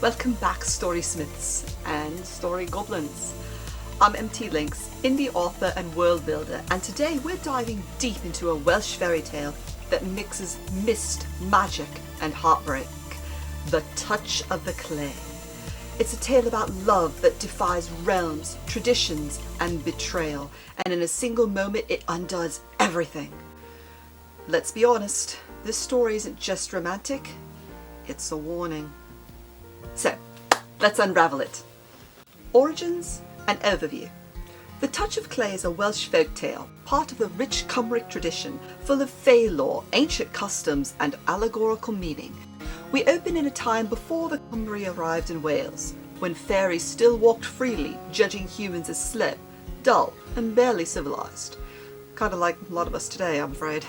Welcome back, Story Smiths and Story Goblins. I'm MT Lynx, indie author and world builder, and today we're diving deep into a Welsh fairy tale that mixes mist, magic and heartbreak. The Touch of the Clay. It's a tale about love that defies realms, traditions and betrayal, and in a single moment it undoes everything. Let's be honest, this story isn't just romantic, it's a warning. So, let's unravel it. Origins and overview. The Touch of Clay is a Welsh folk tale, part of the rich Cymric tradition, full of fae lore, ancient customs and allegorical meaning. We open in a time before the Cymry arrived in Wales, when fairies still walked freely, judging humans as slow, dull and barely civilized. Kind of like a lot of us today, I'm afraid.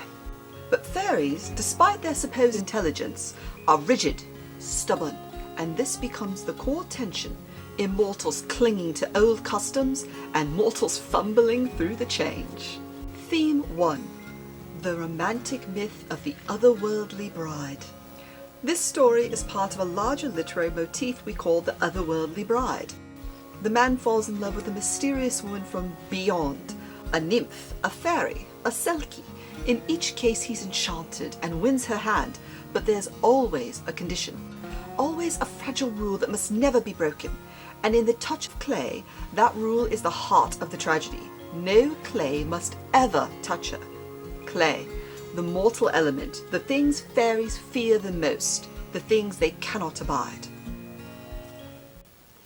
But fairies, despite their supposed intelligence, are rigid, stubborn, and this becomes the core tension, immortals clinging to old customs and mortals fumbling through the change. Theme 1. The romantic myth of the otherworldly bride. This story is part of a larger literary motif we call the otherworldly bride. The man falls in love with a mysterious woman from beyond, a nymph, a fairy, a selkie. In each case he's enchanted and wins her hand, but there's always a condition. Always a fragile rule that must never be broken. And in The Touch of Clay, that rule is the heart of the tragedy. No clay must ever touch her. Clay, the mortal element, the things fairies fear the most, the things they cannot abide.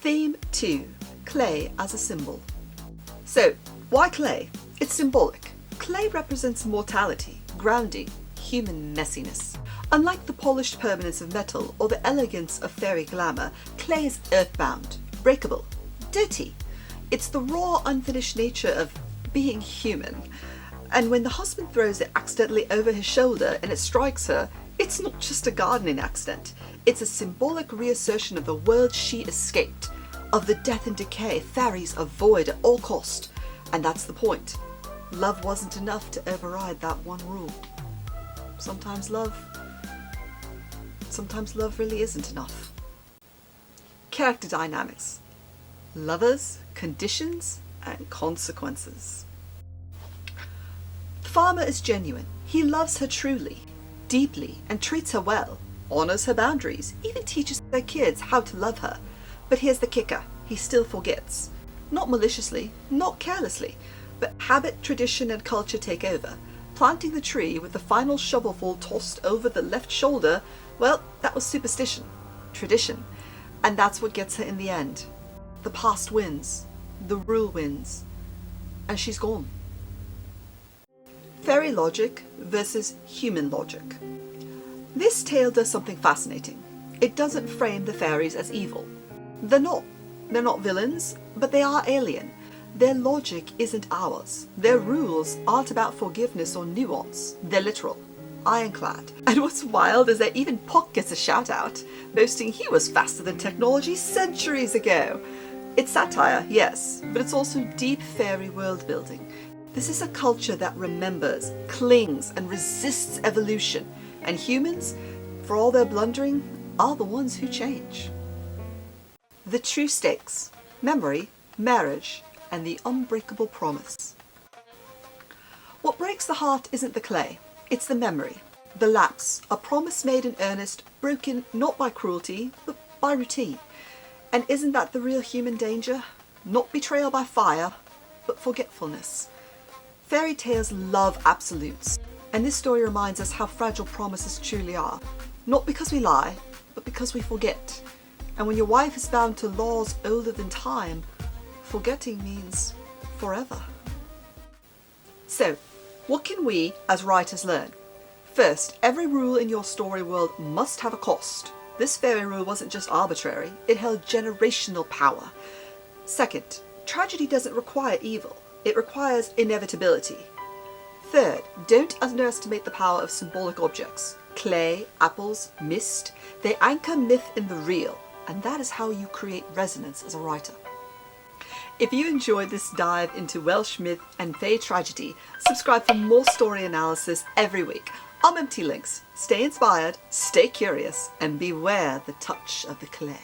Theme 2. Clay as a symbol. So, why clay? It's symbolic. Clay represents mortality, grounding, human messiness. Unlike the polished permanence of metal or the elegance of fairy glamour, clay is earthbound, breakable, dirty. It's the raw, unfinished nature of being human. And when the husband throws it accidentally over his shoulder and it strikes her, it's not just a gardening accident. It's a symbolic reassertion of the world she escaped, of the death and decay fairies avoid at all cost. And that's the point. Love wasn't enough to override that one rule. Sometimes love really isn't enough. Character dynamics. Lovers, conditions, and consequences. The farmer is genuine. He loves her truly, deeply, and treats her well, honors her boundaries, even teaches their kids how to love her. But here's the kicker. He still forgets. Not maliciously, not carelessly, but habit, tradition, and culture take over. Planting the tree with the final shovelful tossed over the left shoulder, well, that was superstition, tradition, and that's what gets her in the end. The past wins, the rule wins, and she's gone. Fairy logic versus human logic. This tale does something fascinating. It doesn't frame the fairies as evil. They're not. They're not villains, but they are alien. Their logic isn't ours. Their rules aren't about forgiveness or nuance. They're literal, ironclad. And what's wild is that even Puck gets a shout out, boasting he was faster than technology centuries ago. It's satire, yes, but it's also deep fairy world building. This is a culture that remembers, clings, and resists evolution. And humans, for all their blundering, are the ones who change. The true stakes: memory, marriage, and the unbreakable promise. What breaks the heart isn't the clay, it's the memory, the lapse, a promise made in earnest, broken not by cruelty, but by routine. And isn't that the real human danger? Not betrayal by fire, but forgetfulness. Fairy tales love absolutes, and this story reminds us how fragile promises truly are. Not because we lie, but because we forget. And when your wife is bound to laws older than time, forgetting means forever. So, what can we as writers learn? First, every rule in your story world must have a cost. This fairy rule wasn't just arbitrary, it held generational power. Second, tragedy doesn't require evil, it requires inevitability. Third, don't underestimate the power of symbolic objects. Clay, apples, mist, they anchor myth in the real, and that is how you create resonance as a writer. If you enjoyed this dive into Welsh myth and fae tragedy, subscribe for more story analysis every week. I'm MT Lynx. Stay inspired, stay curious, and beware the touch of the clay.